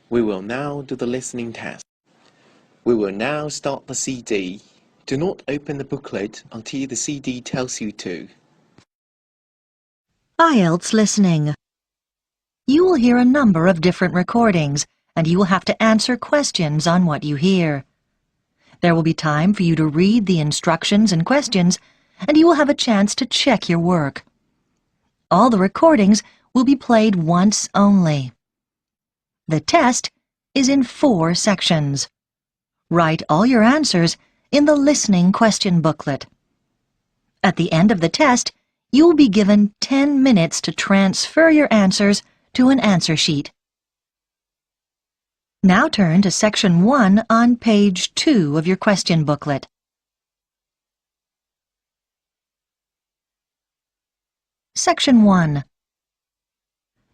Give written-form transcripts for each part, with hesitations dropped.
We will now do the listening test. We will now start the CD. Do not open the booklet until the CD tells you to. IELTS listening. You will hear a number of different recordings, and you will have to answer questions on what you hear. There will be time for you to read the instructions and questions, and you will have a chance to check your work. All the recordings will be played once only. The test is in 4 sections. Write all your answers in the listening question booklet. At the end of the test, you will be given 10 minutes to transfer your answers to an answer sheet. Now turn to Section 1 on page 2 of your question booklet. Section 1.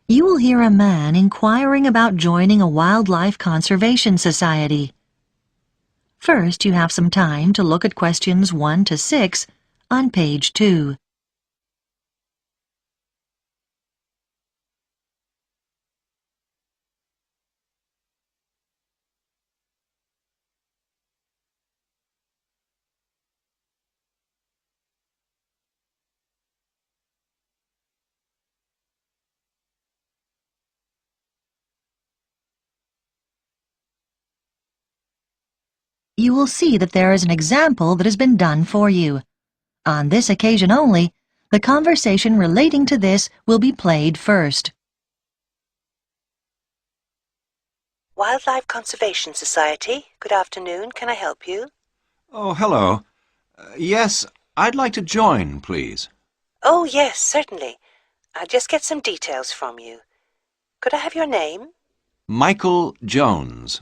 You will hear a man inquiring about joining a wildlife conservation society. First, you have some time to look at questions 1 to 6 on page 2. You will see that there is an example that has been done for you. On this occasion only, the conversation relating to this will be played first. Wildlife Conservation Society. Good afternoon. Can I help you? Oh, hello. Yes, I'd like to join, please. Oh, yes, certainly. I'll just get some details from you. Could I have your name? Michael Jones.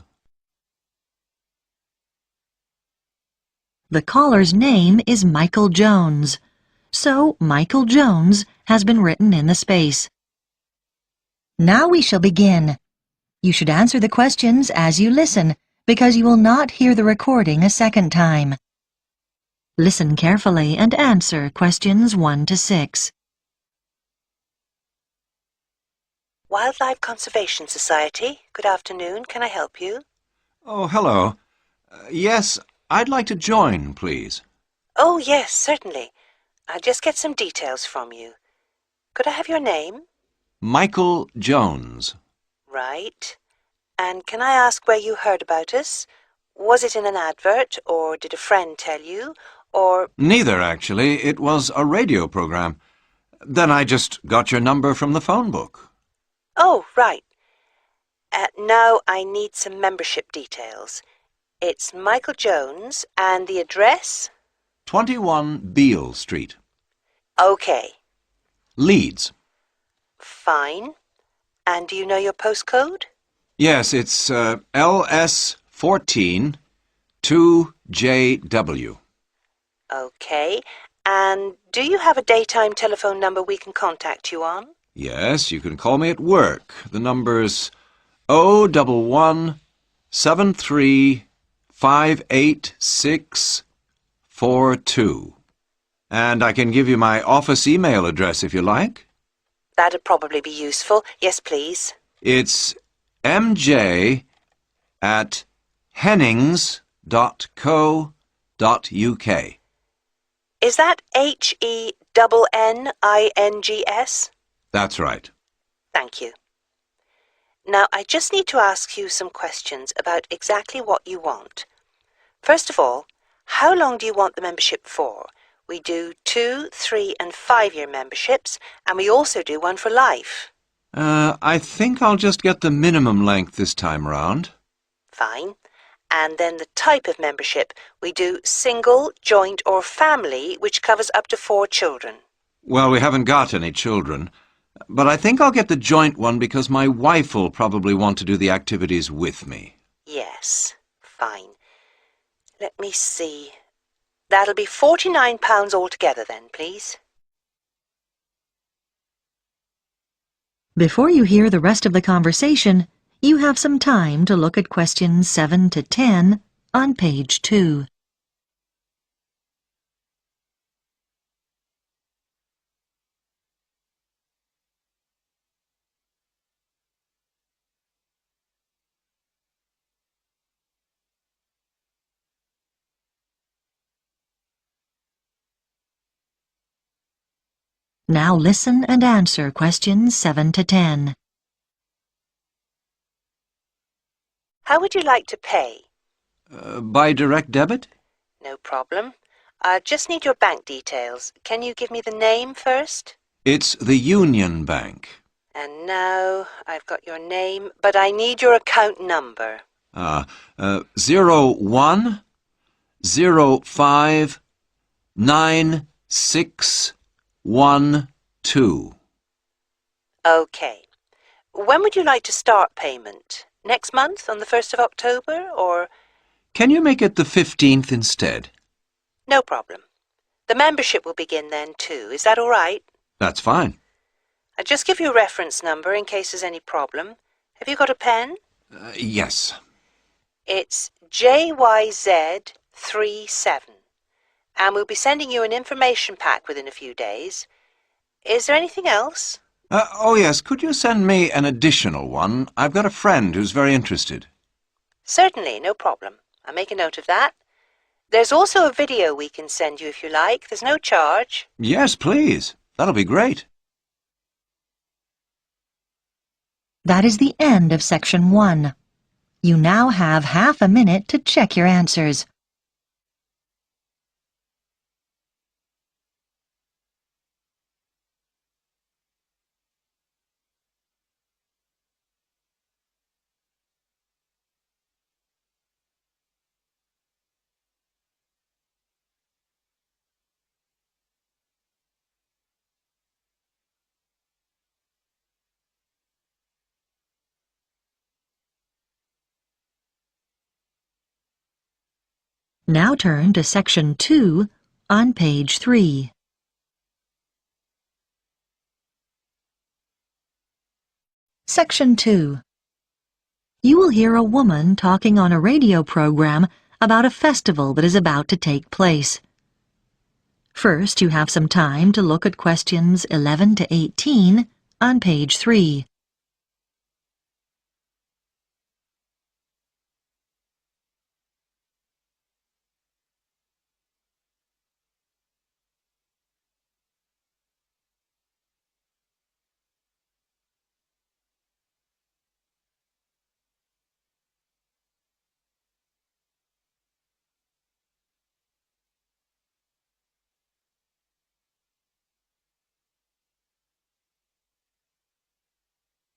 The caller's name is Michael Jones, so Michael Jones has been written in the space. Now we shall begin. You should answer the questions as you listen, because you will not hear the recording a second time. Listen carefully and answer questions 1 to 6. Wildlife Conservation Society. Good afternoon. Can I help you? Oh, hello. Yes, I'd like to join, please. Oh, yes, certainly. I'll just get some details from you. Could I have your name? Michael Jones. Right. And can I ask where you heard about us? Was it in an advert, or did a friend tell you, or... Neither, actually. It was a radio program. Then I just got your number from the phone book. Oh, right. Now I need some membership details. It's Michael Jones, and the address? 21 Beale Street. Okay. Leeds. Fine. And do you know your postcode? Yes, it's LS14 2JW. Okay. And do you have a daytime telephone number we can contact you on? Yes, you can call me at work. The number's 011 73 58642. And I can give you my office email address if you like. That'd probably be useful. Yes, please. It's mj@hennings.co.uk. Is that HENNINGS? That's right. Thank you. Now, I just need to ask you some questions about exactly what you want. First of all, how long do you want the membership for? We do 2, 3 and 5-year memberships, and we also do one for life. I think I'll just get the minimum length this time round. Fine. And then the type of membership. We do single, joint or family, which covers up to 4 children. Well, we haven't got any children, but I think I'll get the joint one because my wife will probably want to do the activities with me. Yes. Fine. Let me see. That'll be £49 altogether then, please. Before you hear the rest of the conversation, you have some time to look at questions 7 to 10 on page 2. Now listen and answer questions 7 to 10. How would you like to pay? By direct debit? No problem. I just need your bank details. Can you give me the name first? It's the Union Bank. And now I've got your name, but I need your account number. 01059612. Okay. When would you like to start payment? Next month, on the 1st of October, or...? Can you make it the 15th instead? No problem. The membership will begin then too. Is that all right? That's fine. I'll just give you a reference number in case there's any problem. Have you got a pen? Yes. It's JYZ37. And we'll be sending you an information pack within a few days. Is there anything else? Oh yes, could you send me an additional one? I've got a friend who's very interested. Certainly, no problem. I'll make a note of that. There's also a video we can send you if you like. There's no charge. Yes, please. That'll be great. That is the end of Section 1. You now have half a minute to check your answers. Now turn to Section 2 on page 3. Section 2. You will hear a woman talking on a radio program about a festival that is about to take place. First, you have some time to look at questions 11 to 18 on page 3.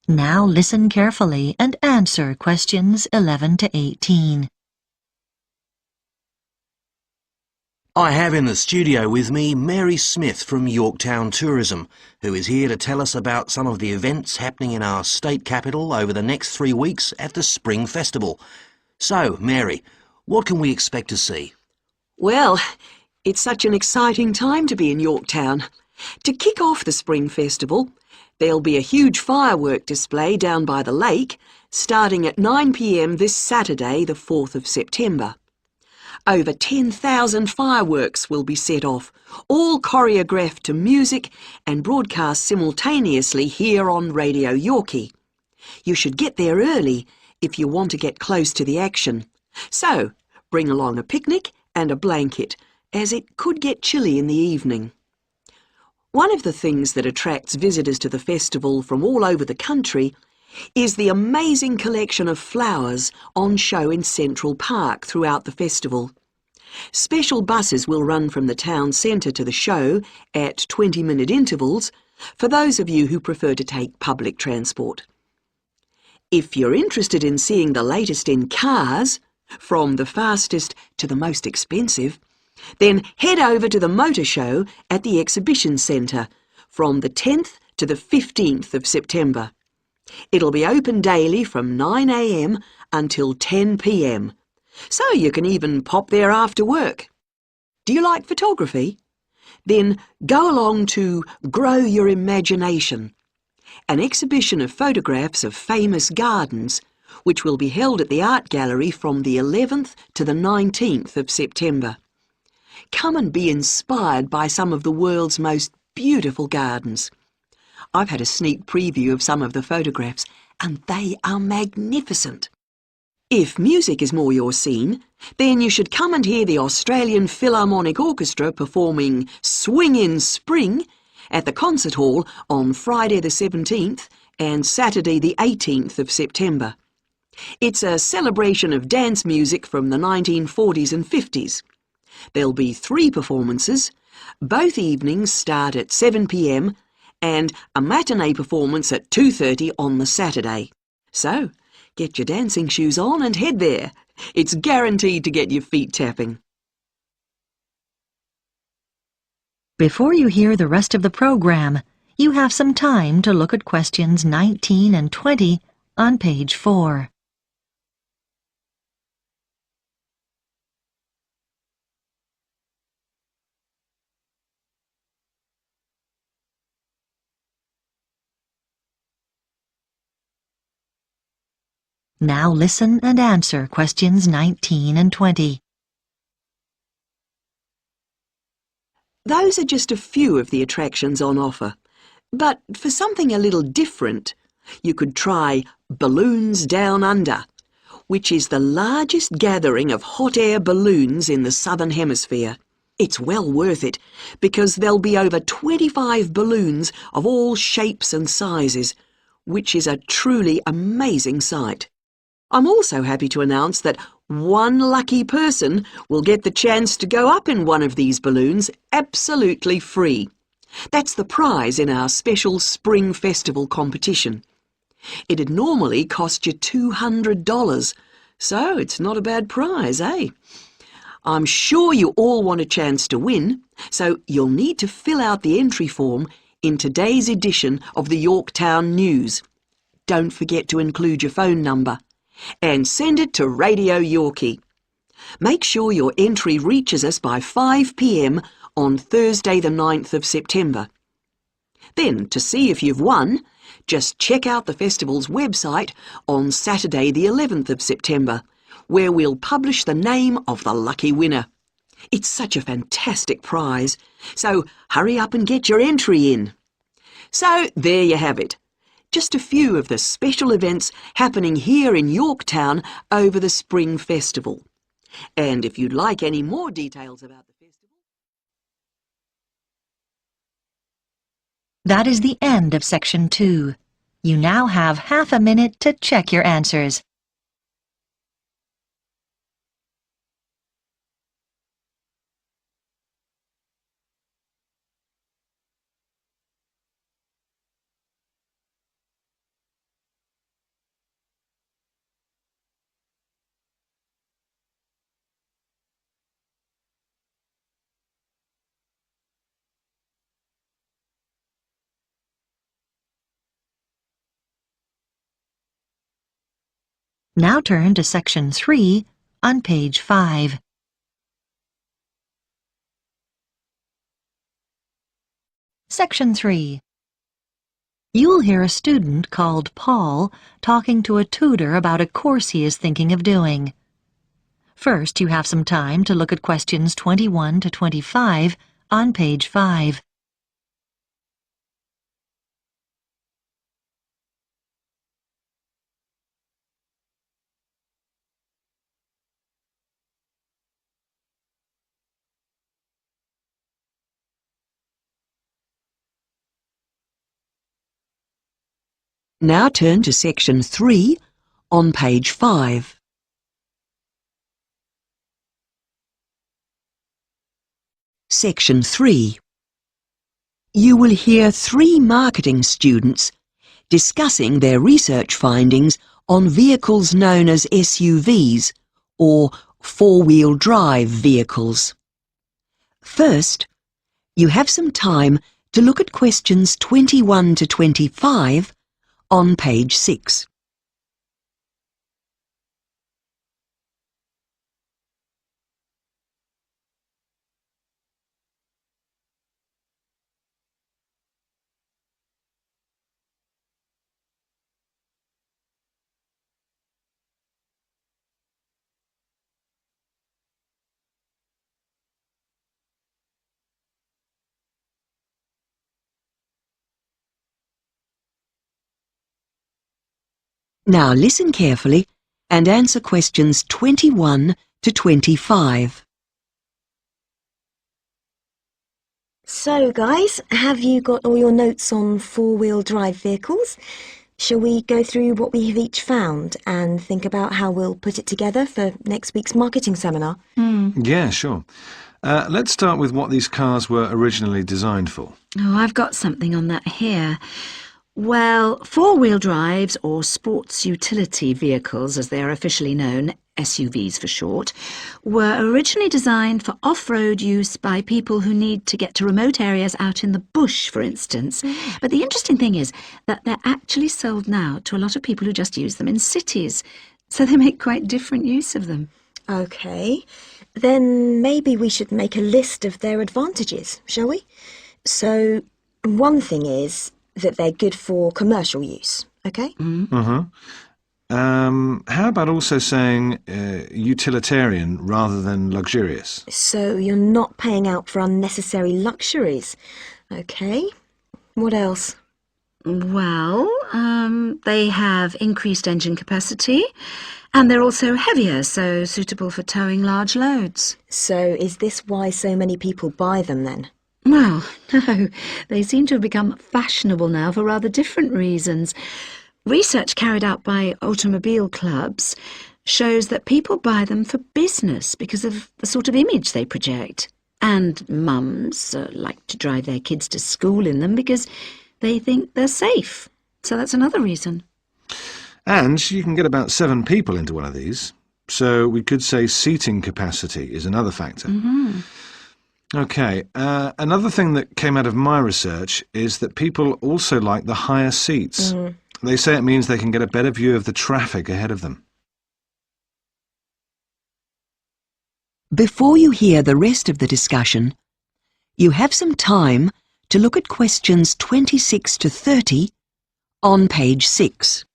Now listen carefully and answer questions 11 to 18. I have in the studio with me Mary Smith from Yorktown Tourism, who is here to tell us about some of the events happening in our state capital over the next 3 weeks at the Spring Festival. So, Mary, what can we expect to see? Well, it's such an exciting time to be in Yorktown. To kick off the Spring Festival, there'll be a huge firework display down by the lake, starting at 9 p.m. this Saturday, the 4th of September. Over 10,000 fireworks will be set off, all choreographed to music and broadcast simultaneously here on Radio Yorkie. You should get there early if you want to get close to the action. So, bring along a picnic and a blanket, as it could get chilly in the evening. One of the things that attracts visitors to the festival from all over the country is the amazing collection of flowers on show in Central Park throughout the festival. Special buses will run from the town centre to the show at 20-minute intervals for those of you who prefer to take public transport. If you're interested in seeing the latest in cars, from the fastest to the most expensive, then head over to the motor show at the Exhibition Centre from the 10th to the 15th of September. It'll be open daily from 9 a.m. until 10 p.m, so you can even pop there after work. Do you like photography? Then go along to Grow Your Imagination, an exhibition of photographs of famous gardens, which will be held at the Art Gallery from the 11th to the 19th of September. Come and be inspired by some of the world's most beautiful gardens. I've had a sneak preview of some of the photographs, and they are magnificent. If music is more your scene, then you should come and hear the Australian Philharmonic Orchestra performing Swing in Spring at the concert hall on Friday the 17th and Saturday the 18th of September. It's a celebration of dance music from the 1940s and 50s. There'll be 3 performances. Both evenings start at 7 p.m. and a matinee performance at 2:30 on the Saturday. So, get your dancing shoes on and head there. It's guaranteed to get your feet tapping. Before you hear the rest of the program, you have some time to look at questions 19 and 20 on page 4. Now listen and answer questions 19 and 20. Those are just a few of the attractions on offer. But for something a little different, you could try Balloons Down Under, which is the largest gathering of hot air balloons in the Southern Hemisphere. It's well worth it, because there'll be over 25 balloons of all shapes and sizes, which is a truly amazing sight. I'm also happy to announce that one lucky person will get the chance to go up in one of these balloons absolutely free. That's the prize in our special Spring Festival competition. It'd normally cost you $200, so it's not a bad prize, eh? I'm sure you all want a chance to win, so you'll need to fill out the entry form in today's edition of the Yorktown News. Don't forget to include your phone number. And send it to Radio Yorkie. Make sure your entry reaches us by 5 p.m. on Thursday the 9th of September. Then, to see if you've won, just check out the festival's website on Saturday the 11th of September, where we'll publish the name of the lucky winner. It's such a fantastic prize, so hurry up and get your entry in. So, there you have it. Just a few of the special events happening here in Yorktown over the Spring Festival. And if you'd like any more details about the festival... That is the end of section 2. You now have half a minute to check your answers. Now turn to section 3 on page 5. Section 3. You will hear a student called Paul talking to a tutor about a course he is thinking of doing. First, you have some time to look at questions 21 to 25 on page 5. Now turn to section 3 on page 5. Section 3. You will hear 3 marketing students discussing their research findings on vehicles known as SUVs, or four-wheel drive vehicles. First, you have some time to look at questions 21 to 25 on page 6. Now listen carefully and answer questions 21 to 25. So, guys, have you got all your notes on four-wheel drive vehicles? Shall we go through what we have each found and think about how we'll put it together for next week's marketing seminar? Yeah, sure. Let's start with what these cars were originally designed for. Oh, I've got something on that here. Well, four-wheel drives, or sports utility vehicles as they are officially known, SUVs for short, were originally designed for off-road use by people who need to get to remote areas out in the bush, for instance. But the interesting thing is that they're actually sold now to a lot of people who just use them in cities, so they make quite different use of them. OK, then maybe we should make a list of their advantages, shall we? So, one thing is that they're good for commercial use, OK? How about also saying utilitarian rather than luxurious? So you're not paying out for unnecessary luxuries. OK, what else? Well, they have increased engine capacity, and they're also heavier, so suitable for towing large loads. So is this why so many people buy them then? Well, no, they seem to have become fashionable now for rather different reasons. Research carried out by automobile clubs shows that people buy them for business because of the sort of image they project. And mums like to drive their kids to school in them because they think they're safe. So that's another reason. And you can get about 7 people into one of these. So we could say seating capacity is another factor. OK, another thing that came out of my research is that people also like the higher seats. They say it means they can get a better view of the traffic ahead of them. Before you hear the rest of the discussion, you have some time to look at questions 26 to 30 on page 6.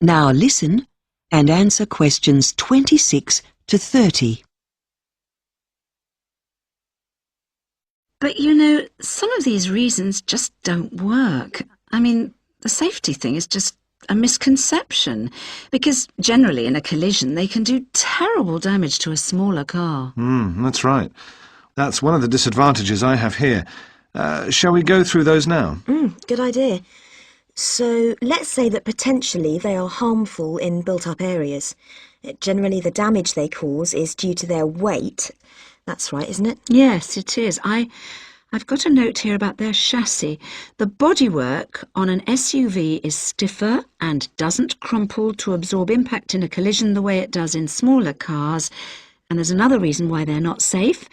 Now listen and answer questions 26 to 30. But you know, some of these reasons just don't work. I mean, the safety thing is just a misconception, because generally in a collision they can do terrible damage to a smaller car. That's right. That's one of the disadvantages I have here. Shall we go through those now? Good idea. So let's say that potentially they are harmful in built-up areas. Generally the damage they cause is due to their weight. That's right, isn't it? Yes, it is. I've got a note here about their chassis. The bodywork on an SUV is stiffer and doesn't crumple to absorb impact in a collision the way it does in smaller cars. And there's another reason why they're not safe.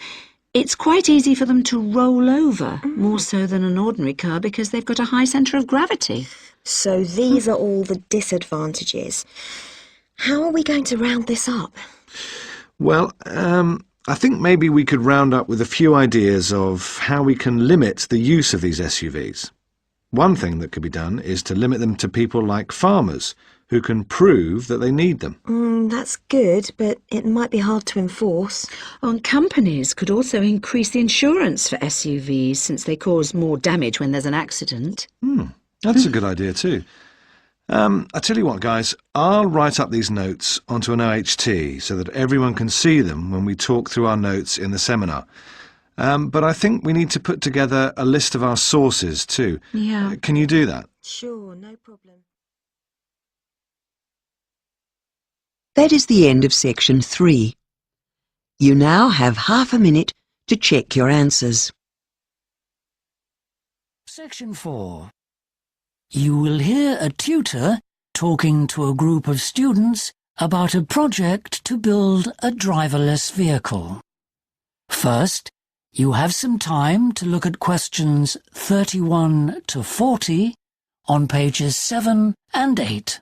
It's quite easy for them to roll over, more so than an ordinary car, because they've got a high centre of gravity. So these are all the disadvantages. How are we going to round this up? Well, I think maybe we could round up with a few ideas of how we can limit the use of these SUVs. One thing that could be done is to limit them to people like farmers, who can prove that they need them. That's good, but it might be hard to enforce. And companies could also increase the insurance for SUVs, since they cause more damage when there's an accident. That's a good idea too. I tell you what, guys, I'll write up these notes onto an OHT so that everyone can see them when we talk through our notes in the seminar. But I think we need to put together a list of our sources too. Yeah. Can you do that? Sure, no problem. That is the end of section 3. You now have half a minute to check your answers. Section 4. You will hear a tutor talking to a group of students about a project to build a driverless vehicle. First, you have some time to look at questions 31 to 40 on pages 7 and 8.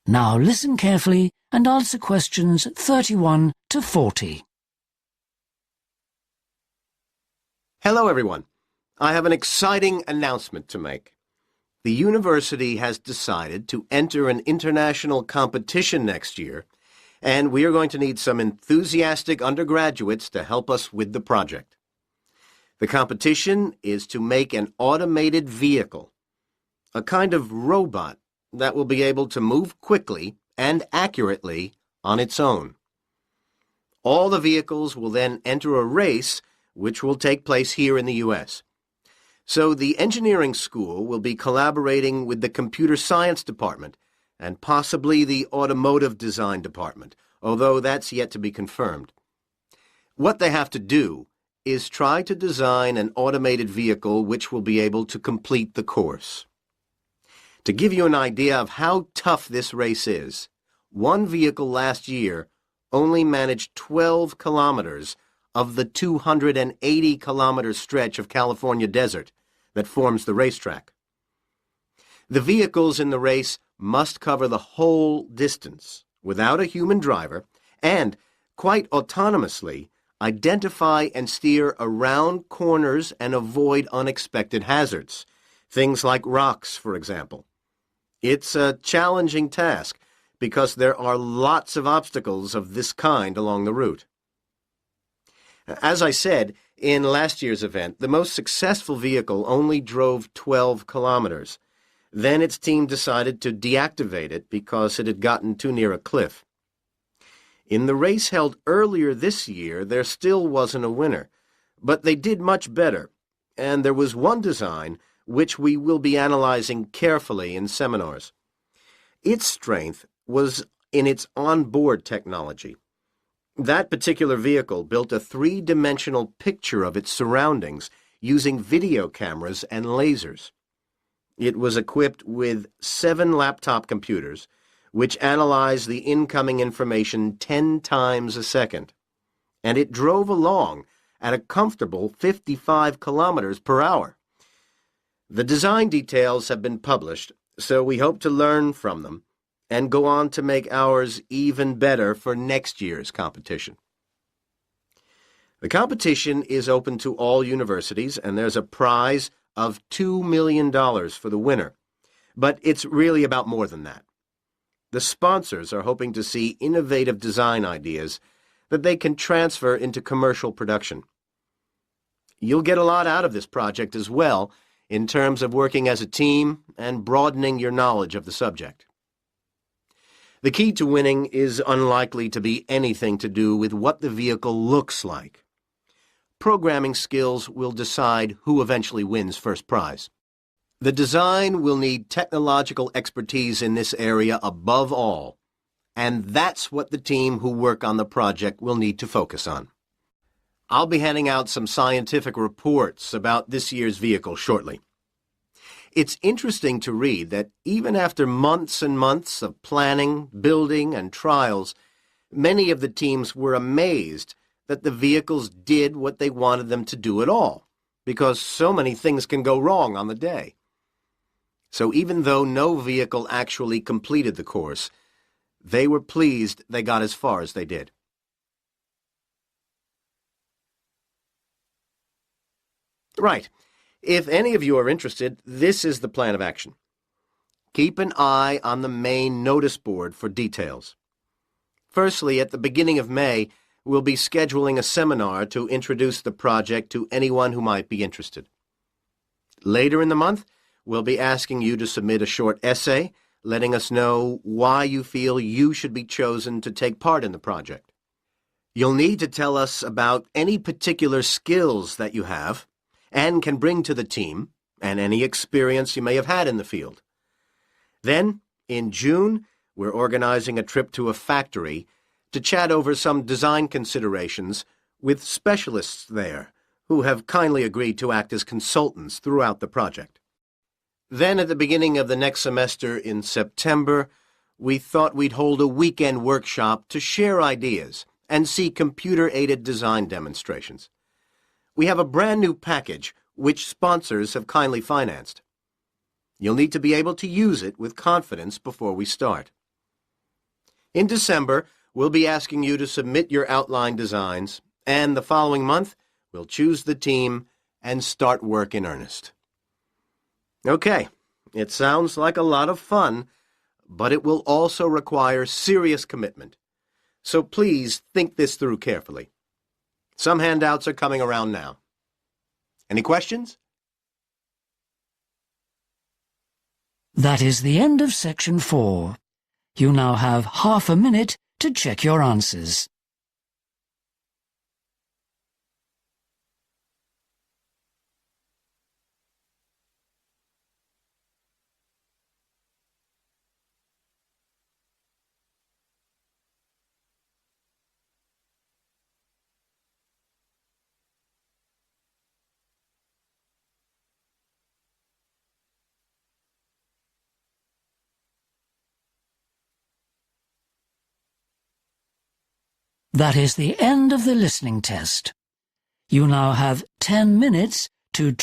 Now listen carefully and answer questions 31 to 40. Hello, everyone. I have an exciting announcement to make. The university has decided to enter an international competition next year, and we are going to need some enthusiastic undergraduates to help us with the project. The competition is to make an automated vehicle, a kind of robot that will be able to move quickly and accurately on its own. All the vehicles will then enter a race which will take place here in the U.S. So the engineering school will be collaborating with the computer science department and possibly the automotive design department, although that's yet to be confirmed. What they have to do is try to design an automated vehicle which will be able to complete the course. To give you an idea of how tough this race is, one vehicle last year only managed 12 kilometers of the 280-kilometer stretch of California desert that forms the racetrack. The vehicles in the race must cover the whole distance without a human driver and, quite autonomously, identify and steer around corners and avoid unexpected hazards, things like rocks, for example. It's a challenging task because there are lots of obstacles of this kind along the route. As I said, in last year's event, the most successful vehicle only drove 12 kilometers. Then its team decided to deactivate it because it had gotten too near a cliff. In the race held earlier this year, there still wasn't a winner, but they did much better, and there was one design which we will be analyzing carefully in seminars. Its strength was in its onboard technology. That particular vehicle built a three-dimensional picture of its surroundings using video cameras and lasers. It was equipped with 7 laptop computers, which analyzed the incoming information 10 times a second. And it drove along at a comfortable 55 kilometers per hour. The design details have been published, so we hope to learn from them and go on to make ours even better for next year's competition. The competition is open to all universities, and there's a prize of $2 million for the winner. But it's really about more than that. The sponsors are hoping to see innovative design ideas that they can transfer into commercial production. You'll get a lot out of this project as well, in terms of working as a team and broadening your knowledge of the subject. The key to winning is unlikely to be anything to do with what the vehicle looks like. Programming skills will decide who eventually wins first prize. The design will need technological expertise in this area above all, and that's what the team who work on the project will need to focus on. I'll be handing out some scientific reports about this year's vehicle shortly. It's interesting to read that even after months and months of planning, building, and trials, many of the teams were amazed that the vehicles did what they wanted them to do at all, because so many things can go wrong on the day. So even though no vehicle actually completed the course, they were pleased they got as far as they did. Right. If any of you are interested, this is the plan of action. Keep an eye on the main notice board for details. Firstly, at the beginning of May, we'll be scheduling a seminar to introduce the project to anyone who might be interested. Later in the month, we'll be asking you to submit a short essay, letting us know why you feel you should be chosen to take part in the project. You'll need to tell us about any particular skills that you have and can bring to the team, and any experience you may have had in the field. Then, in June, we're organizing a trip to a factory to chat over some design considerations with specialists there who have kindly agreed to act as consultants throughout the project. Then, at the beginning of the next semester in September, we thought we'd hold a weekend workshop to share ideas and see computer-aided design demonstrations. We have a brand new package which sponsors have kindly financed. You'll need to be able to use it with confidence before we start. In December, we'll be asking you to submit your outline designs, and the following month, we'll choose the team and start work in earnest. Okay, it sounds like a lot of fun, but it will also require serious commitment. So please think this through carefully. Some handouts are coming around now. Any questions? That is the end of section 4. You now have half a minute to check your answers. That is the end of the listening test. You now have 10 minutes to try